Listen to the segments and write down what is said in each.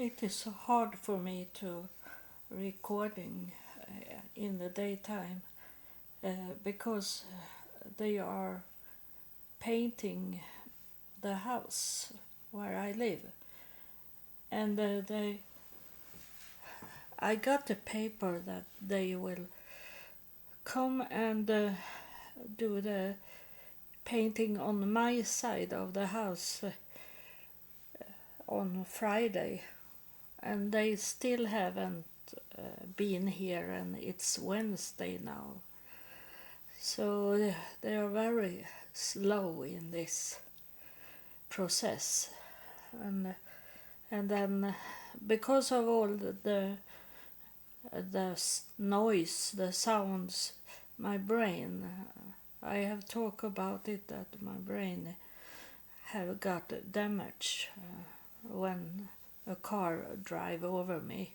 It is hard for me to recording in the daytime because they are painting the house where I live, and I got the paper that they will come and do the painting on my side of the house on Friday, and they still haven't been here, and it's Wednesday now. So they are very slow in this process, and then because of all the noise, the sounds, my brain, I have talked about it that my brain have got damage when a car drive over me.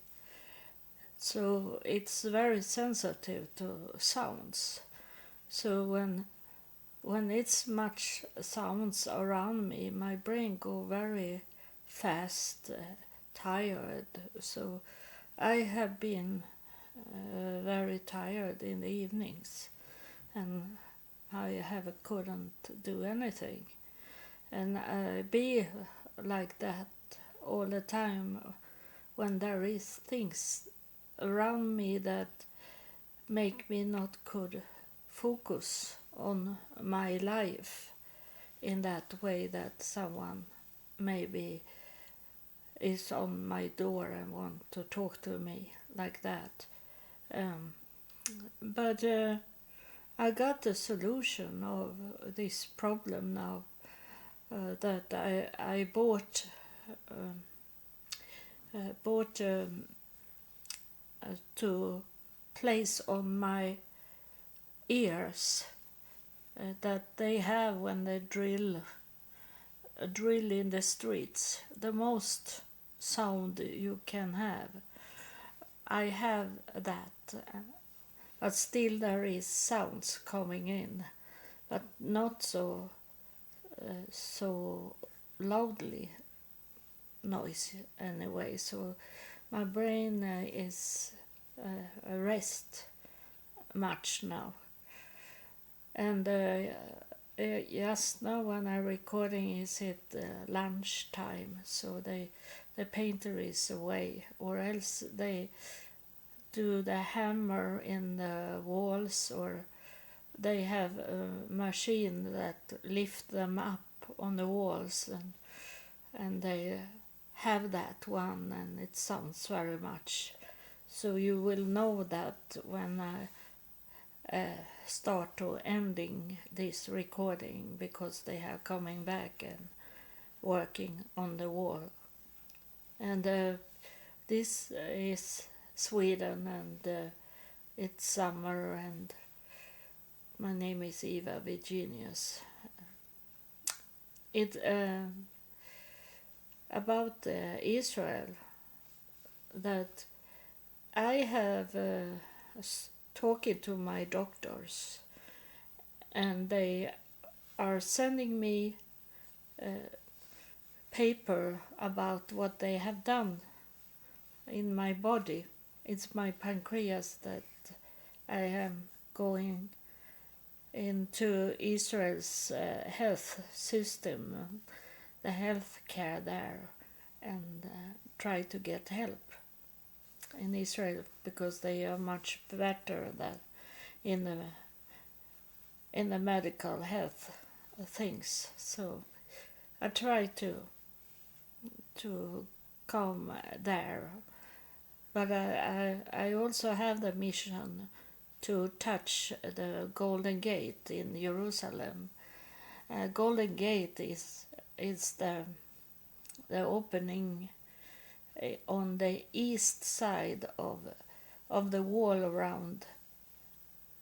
So it's very sensitive to sounds. So when it's much sounds around me, my brain go very fast, tired. So I have been very tired in the evenings, and I couldn't do anything. And I be like that all the time when there is things around me that make me not could focus on my life in that way, that someone maybe is on my door and want to talk to me like that. But I got the solution of this problem now, that I bought to place on my ears that they have when they drill in the streets, the most sound you can have. I have that, but still there is sounds coming in, but not so loudly noise anyway. So my brain is rest much now, and just now when I'm recording is it lunchtime, so the painter is away, or else they do the hammer in the walls, or they have a machine that lift them up on the walls, and they have that one, and it sounds very much. So you will know that when I start to ending this recording, because they are coming back and working on the wall. And this is Sweden, and it's summer, and my name is Eva Virginius. It about Israel, that I have talking to my doctors, and they are sending me paper about what they have done in my body. It's my pancreas that I am going into Israel's health system, the health care there, and try to get help in Israel, because they are much better than in the medical health things. So I try to come there, but I also have the mission to touch the Golden Gate in Jerusalem. Golden Gate is the opening on the east side of the wall around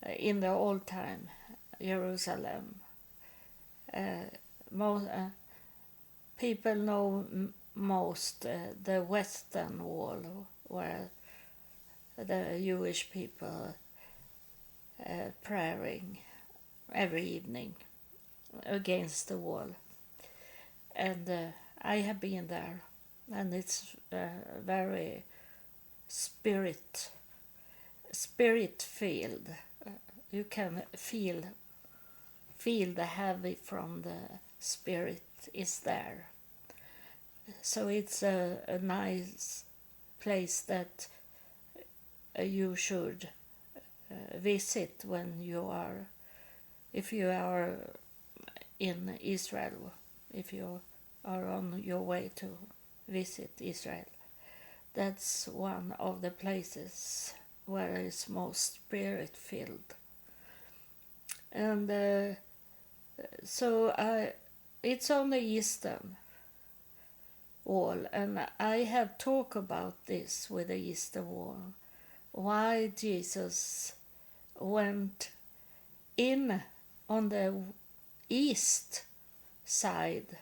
in the old time Jerusalem. People know most the western wall, where the Jewish people praying every evening against the wall, and I have been there and it's very spirit filled. You can feel the heavy from the spirit is there. So it's a nice place that you should visit when you are, if you are in Israel, if you are on your way to visit Israel. That's one of the places where it's most spirit filled. And it's on the eastern wall, and I have talked about this with the eastern wall, why Jesus went in on the east side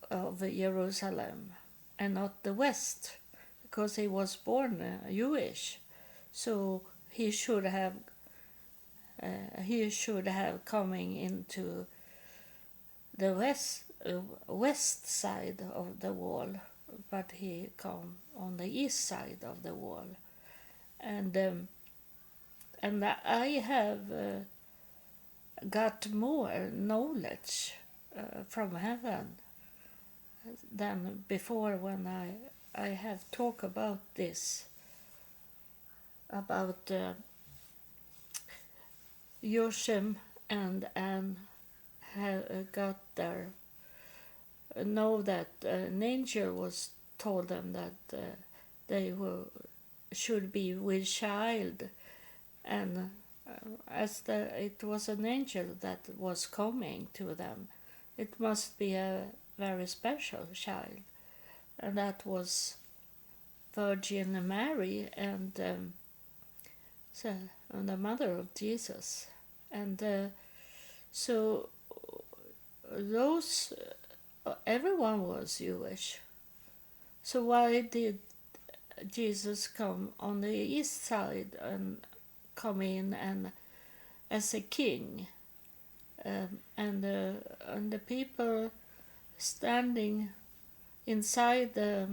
of Jerusalem and not the west, because he was born Jewish, so he should have coming into the west side of the wall, but he come on the east side of the wall, and I have got more knowledge from heaven than before when I have talked about this, about Joachim and Änna have got there. Know that an angel was told them that they should be with child, and it was an angel that was coming to them, it must be a very special child, and that was Virgin Mary, and the mother of Jesus, and so those everyone was Jewish. So why did Jesus come on the east side and come in and as a king, and the people standing inside the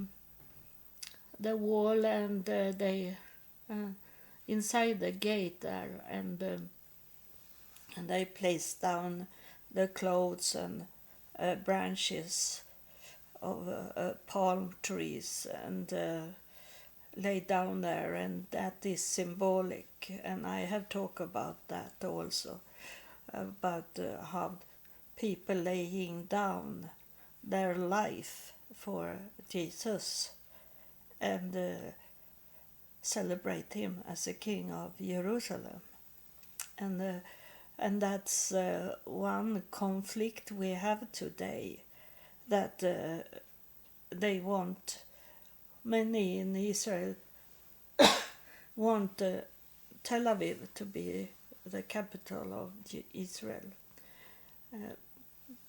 wall, and they inside the gate there, and they placed down the clothes and branches of palm trees, and lay down there, and that is symbolic, and I have talked about that also, about how people laying down their life for Jesus and celebrate him as a king of Jerusalem, and that's one conflict we have today, that they want, many in Israel want Tel Aviv to be the capital of Israel,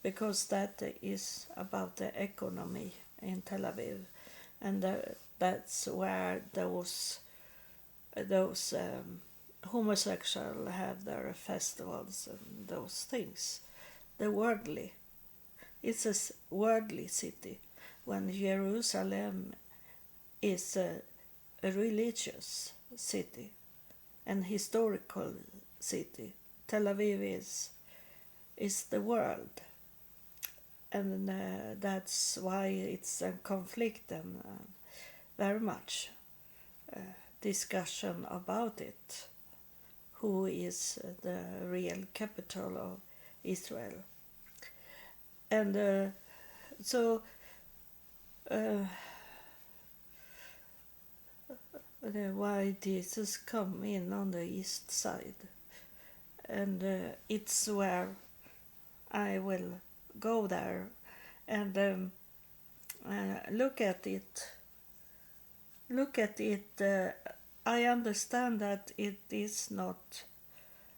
because that is about the economy in Tel Aviv, and that's where those homosexuals have their festivals and those things. It's a worldly city, when Jerusalem is a religious city and historical city. Tel Aviv is the world, and that's why it's a conflict, and very much discussion about it. Who is the real capital of Israel? And why Jesus come in on the east side, and it's where I will go there and look at it. I understand that it is not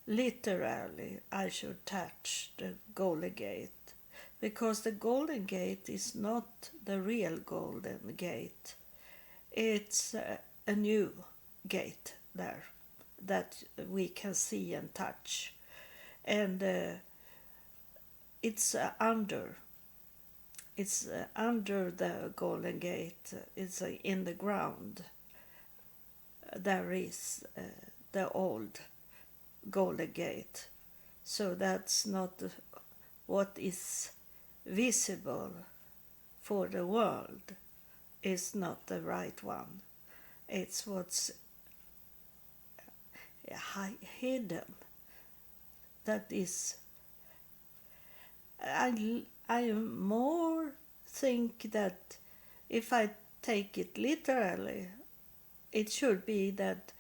literally I should touch the Golden Gate, because the Golden Gate is not the real Golden Gate. It's a new gate there that we can see and touch, and it's under it's under the Golden Gate. It's in the ground. There is the old Golden Gate. So that's not what is visible for the world, is not the right one. It's what's hidden. That is, I more think that if I take it literally, it should be that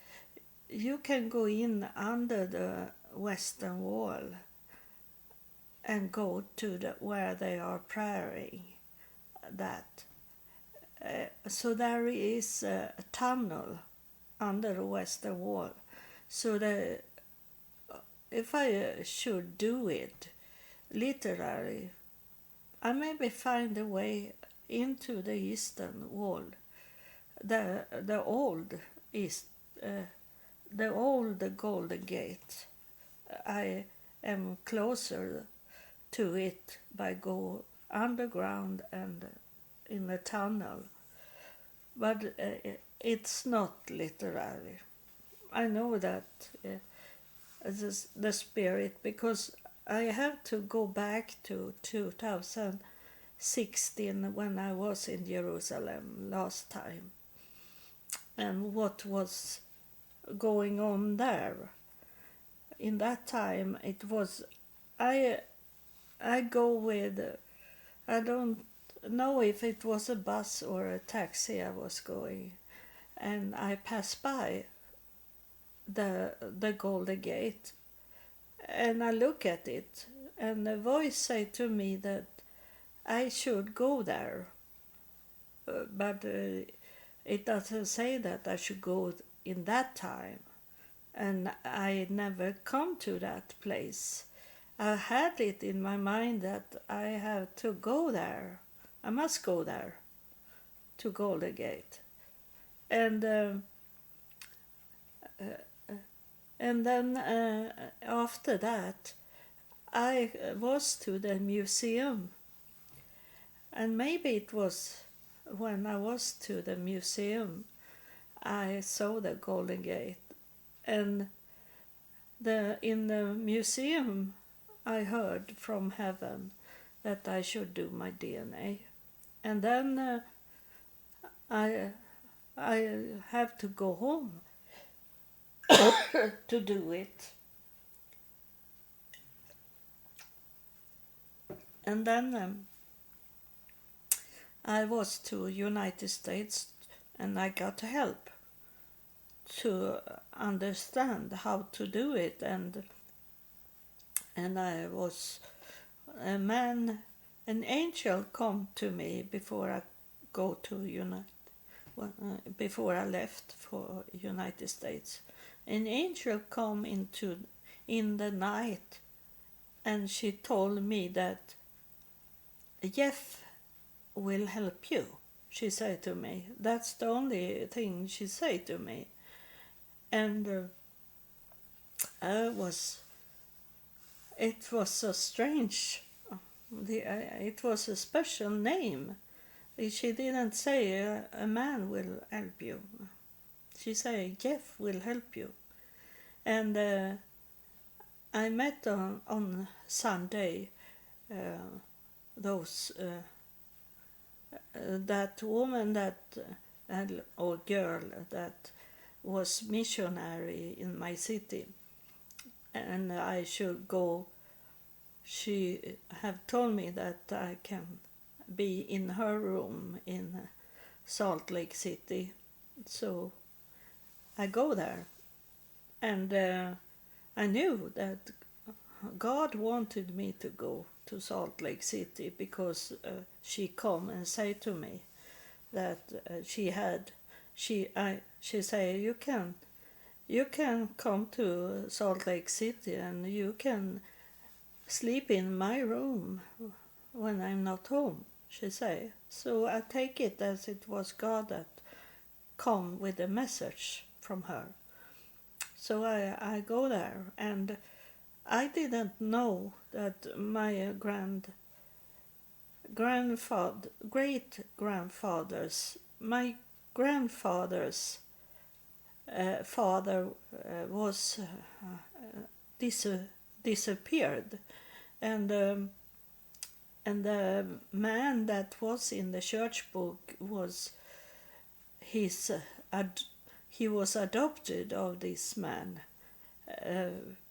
you can go in under the Western Wall and go to where they are praying. That so there is a tunnel under the Western Wall. So if I should do it literally, I maybe find a way into the Eastern Wall. The old Golden Gate. I am closer to it by go underground and in a tunnel, but it's not literally. I know that the spirit, because I have to go back to 2016 when I was in Jerusalem last time, and what was going on there. In that time, it was I go with, I don't know if it was a bus or a taxi I was going, and I passed by the Golden Gate, and I look at it, and a voice say to me that I should go there, but it doesn't say that I should go in that time, and I never come to that place. I had it in my mind that I have to go there. I must go there to Golden Gate, and then after that, I was to the museum, and maybe it was when I was to the museum, I saw the Golden Gate, and in the museum, I heard from heaven that I should do my DNA, and then I have to go home to do it, and then I was to United States, and I got help to understand how to do it, and I was an angel come to me before I go to before I left for United States. An angel come in the night, and she told me that Jeff will help you. She said to me. That's the only thing she said to me, and it was so strange. It was a special name. She didn't say a man will help you. She said Jeff will help you. And I met on Sunday that woman or girl that was missionary in my city, and I should go. She have told me that I can be in her room in Salt Lake City, so I go there, and I knew that God wanted me to go to Salt Lake City because she come and say to me that she say you can come to Salt Lake City and you can sleep in my room when I'm not home, she say. So I take it as it was God that come with a message from her. So I go there, and I didn't know that my great grandfathers, my grandfather's father was disappeared, and the man that was in the church book was he was adopted of this man,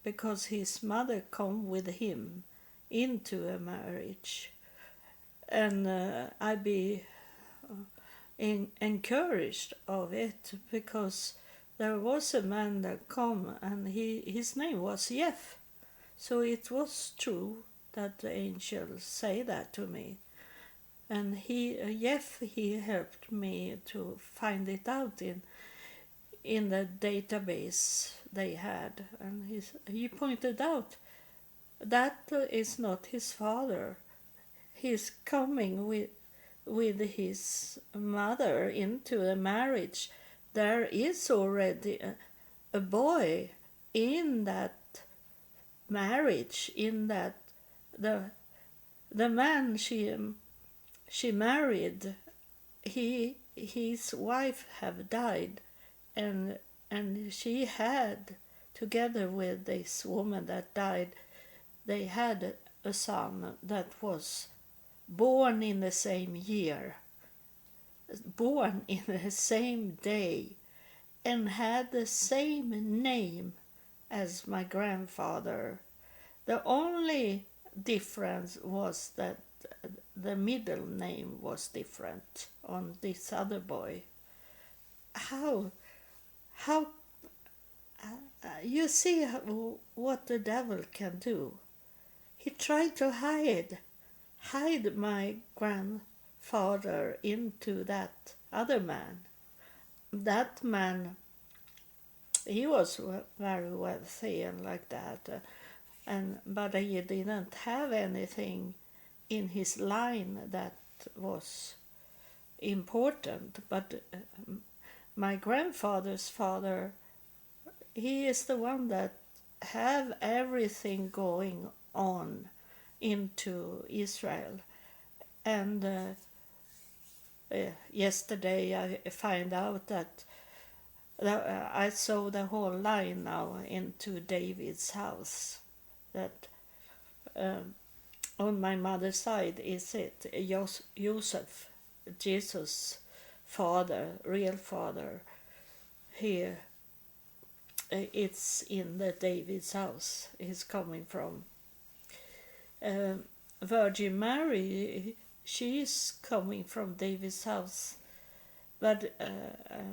because his mother come with him into a marriage, and I be encouraged of it, because there was a man that come, and his name was Jeff. So it was true that the angels say that to me, and Jeff helped me to find it out in the database they had, and he pointed out that is not his father. He's coming with his mother into a marriage. There is already a boy in that marriage, in that the man she married, his wife have died, and she had, together with this woman that died, they had a son that was born in the same year, born in the same day, and had the same name as my grandfather. The only difference was that the middle name was different on this other boy. How you see what the devil can do. He tried to hide my grandfather into that other man. That man, he was very wealthy and like that, but he didn't have anything in his line that was important. But my grandfather's father, he is the one that have everything going on into Israel. And yesterday I find out that I saw the whole line now into David's house. That on my mother's side is it Joseph, Jesus' father, real father. Here it's in the David's house he's coming from. Virgin Mary, she's coming from David's house, but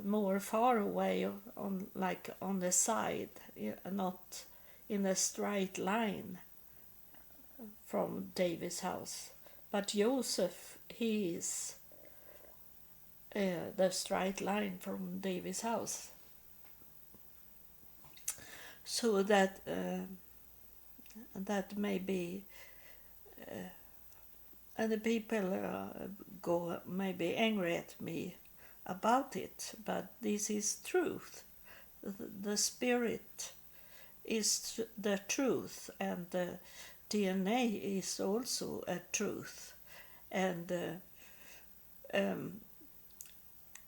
more far away, on the side, not in a straight line from David's house. But Joseph, he is the straight line from David's house. So that may be, and the people go maybe angry at me about it, but this is truth. The spirit is the truth, and the DNA is also a truth. And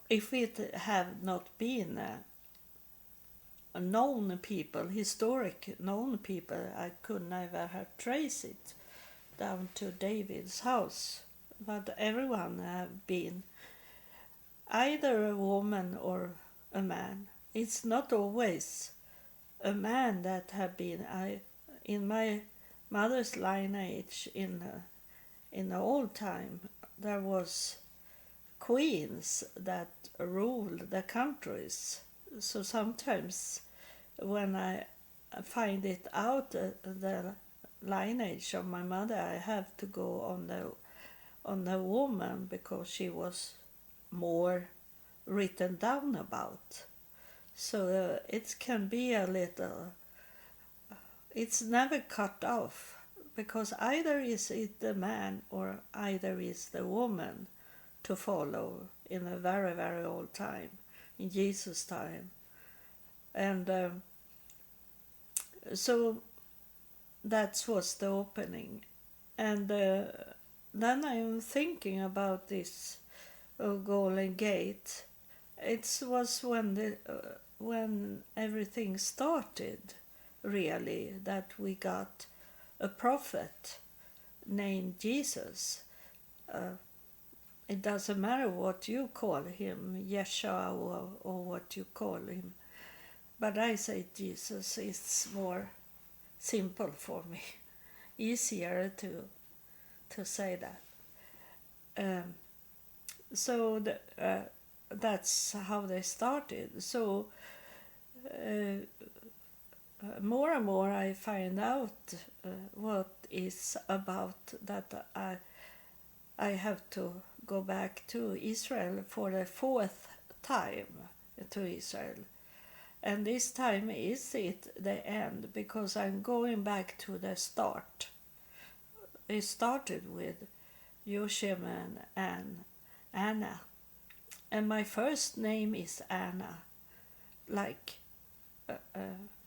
if it have not been known people, historic known people, I could never have traced it down to David's house. But everyone have been either a woman or a man. It's not always a man that have been. In my mother's lineage, in the old time, there was queens that ruled the countries. So sometimes when I find it out, the lineage of my mother, I have to go on the woman, because she was more written down about. So it can be a little, it's never cut off, because either is it the man or either is the woman to follow in a very, very old time, in Jesus' time. And so that was the opening. And then I'm thinking about this Golden Gate. It was when everything started, really, that we got a prophet named Jesus. It doesn't matter what you call him, Yeshua, or what you call him. But I say Jesus is more simple for me, easier to say that. So that's how they started. So more and more I find out what is about that I have to go back to Israel for the fourth time to Israel. And this time is it the end, because I'm going back to the start. It started with Yoshem and Ӓnna. And my first name is Ӓnna, like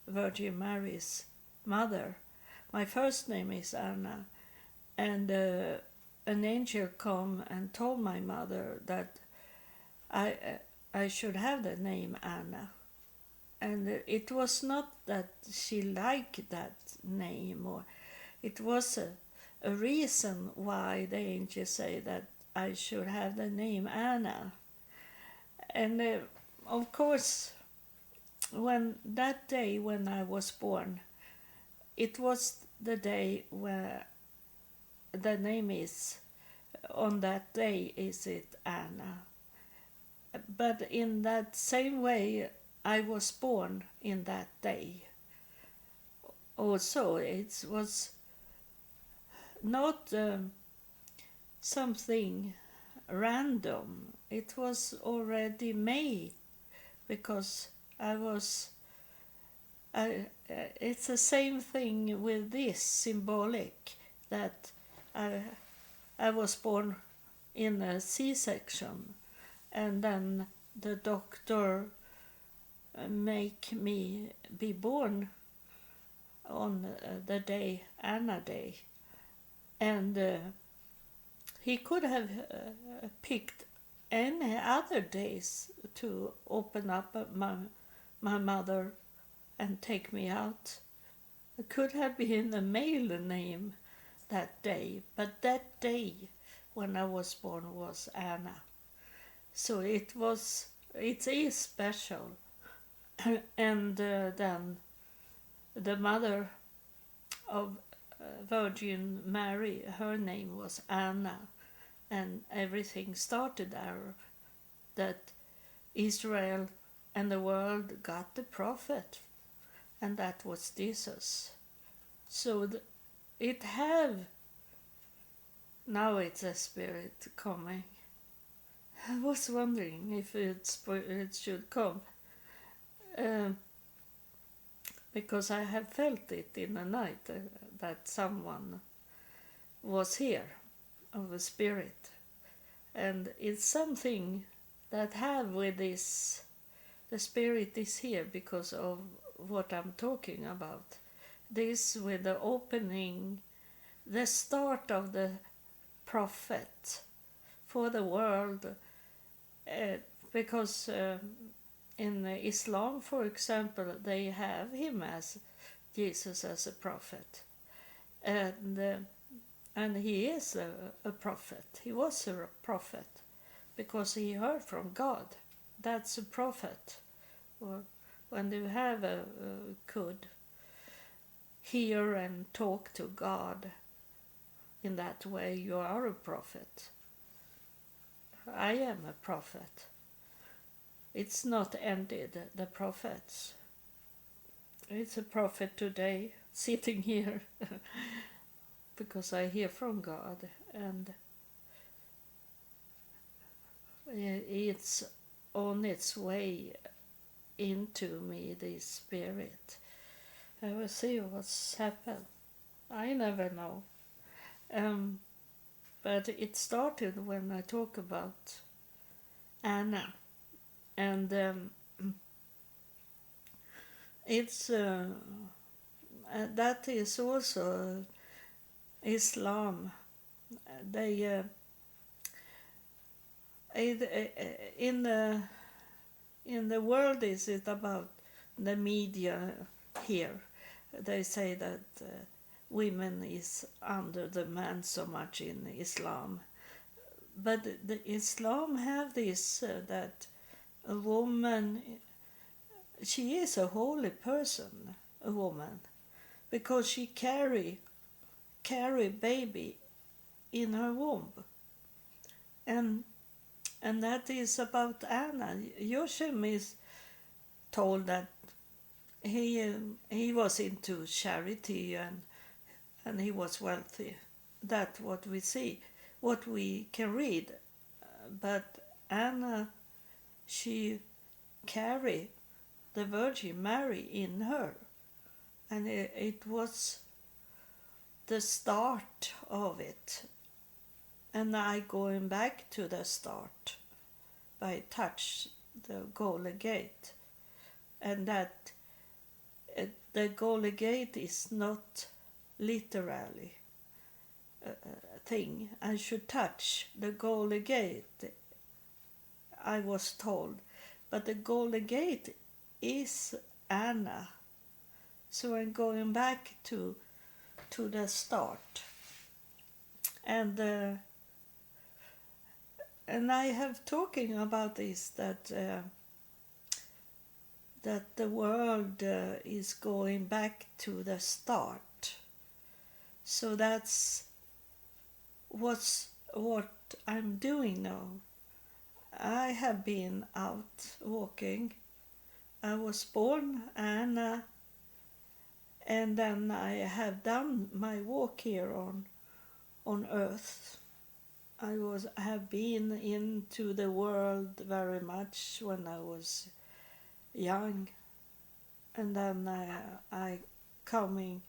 Virgin Mary's mother. My first name is Ӓnna. And an angel come and told my mother that I should have the name Änna. And it was not that she liked that name, or it was a reason why the angel say that I should have the name Änna. And of course, when that day when I was born, it was the day where the name is, on that day is it Änna. But in that same way, I was born in that day. Also, it was not something random. It was already made, because it's the same thing with this symbolic, that I was born in a C-section, and then the doctor make me be born on the day, Änna Day. And he could have picked any other days to open up my mother and take me out. It could have been a male name that day, but that day when I was born was Änna. So it is special. And then the mother of Virgin Mary, her name was Änna, and everything started there, that Israel and the world got the prophet, and that was Jesus. So now it's a spirit coming. I was wondering if it should come. Because I have felt it in the night that someone was here, of a spirit. And it's something that have with this, the spirit is here because of what I'm talking about. This with the opening, the start of the prophet for the world, because in Islam, for example, they have him as Jesus as a prophet, and he is a prophet. He was a prophet because he heard from God. That's a prophet. When you have could hear and talk to God in that way, you are a prophet. I am a prophet. It's not ended, the prophets. It's a prophet today, sitting here, because I hear from God, and it's on its way into me, this spirit. I will see what's happened. I never know. But it started when I talk about Änna. And it's that is also Islam, they in the world is it about the media here. They say that women is under the man so much in Islam, but the Islam have this that a woman, she is a holy person, a woman, because she carry baby in her womb, and that is about Ӓnna. Joachim is told that he was into charity and he was wealthy. That's what we see, what we can read. But Änna, she carried the Virgin Mary in her, and it was the start of it. And I going back to the start by touch the Golden Gate, and that the Golden Gate is not literally a thing. I should touch the Golden Gate, I was told, but the Golden Gate is Änna. So I'm going back to the start, and I have talking about this that the world is going back to the start. So that's what I'm doing now. I have been out walking. I was born Änna, and then I have done my walk here on earth. I have been into the world very much when I was young, and then I coming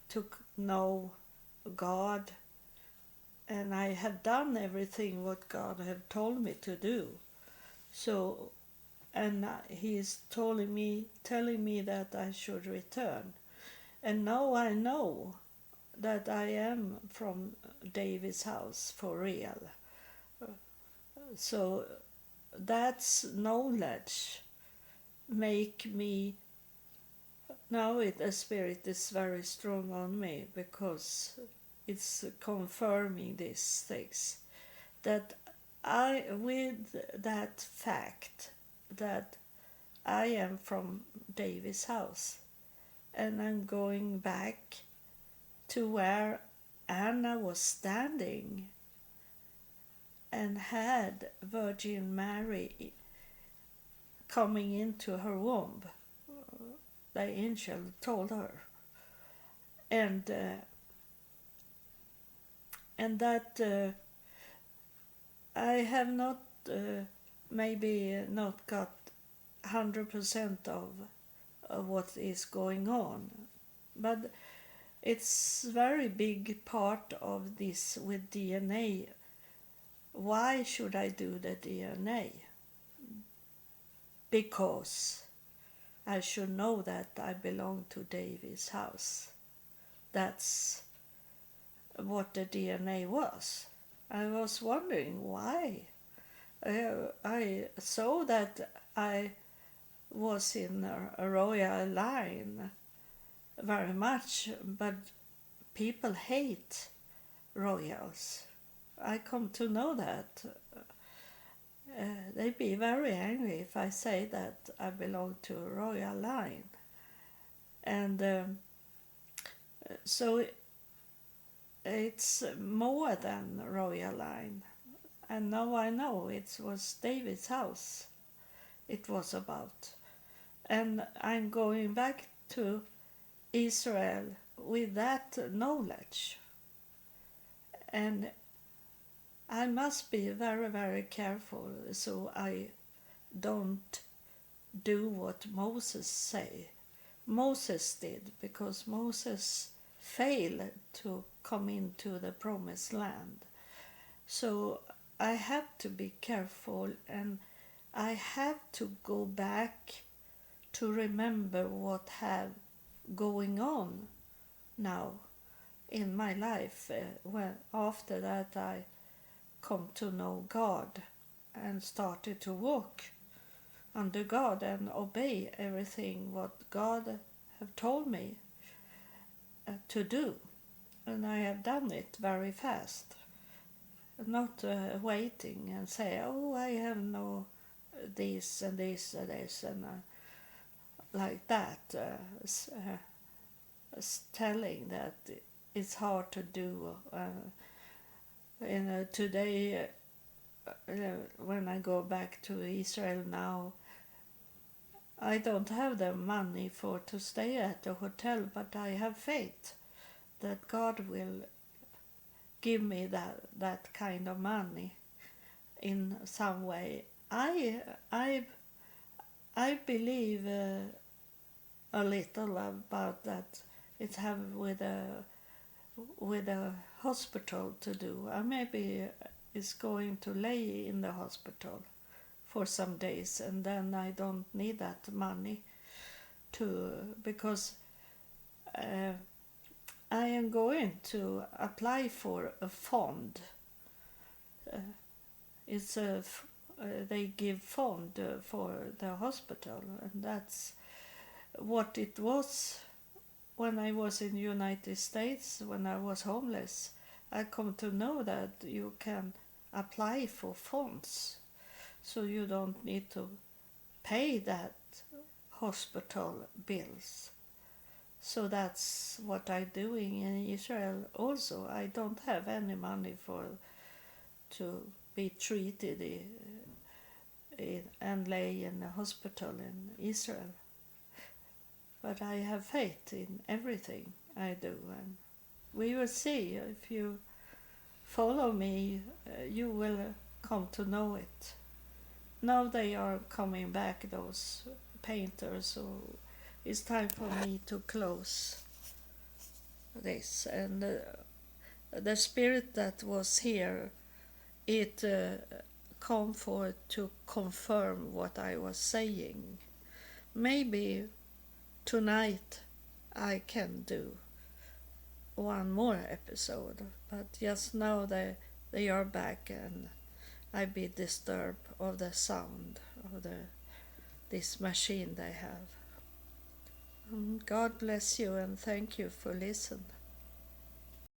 to know God, and I have done everything what God have told me to do. So, and He is telling me that I should return, and now I know that I am from David's house for real. So that's knowledge make me, now the Spirit is very strong on me, because it's confirming these things, that I, with that fact that I am from David's house, and I'm going back to where Änna was standing and had Virgin Mary coming into her womb. The angel told her, and that I have not maybe not got 100% of what is going on, but it's very big part of this with DNA. Why should I do the DNA? Because I should know that I belong to David's house. That's what the DNA was. I was wondering why. I saw that I was in a royal line very much, but people hate royals. I come to know that. They'd be very angry if I say that I belong to a royal line. And so it's more than a royal line. And now I know it was David's house it was about. And I'm going back to Israel with that knowledge. And I must be very, very careful so I don't do what Moses did, because Moses failed to come into the promised land. So I have to be careful, and I have to go back to remember what have going on now, in my life. When after that I come to know God and started to walk under God and obey everything what God have told me to do, and I have done it very fast, not waiting and say, oh, I have no this and this and this and like that, telling that it's hard to do. And today, when I go back to Israel now, I don't have the money for to stay at the hotel, but I have faith that God will give me that kind of money in some way. I believe a little about that. It have with a hospital to do. I maybe is going to lay in the hospital for some days, and then I don't need that money because I am going to apply for a fund. It's a they give fund for the hospital, and that's what it was when I was in the United States. When I was homeless, I come to know that you can apply for funds, so you don't need to pay that hospital bills. So that's what I'm doing in Israel also. I don't have any money to be treated and lay in a hospital in Israel. But I have faith in everything I do, and we will see. If you follow me, you will come to know it. Now they are coming back, those painters, so it's time for me to close this. And the spirit that was here, it come for to confirm what I was saying. Maybe tonight I can do one more episode, but just now they are back, and I be disturbed of the sound of this machine they have. God bless you, and thank you for listening.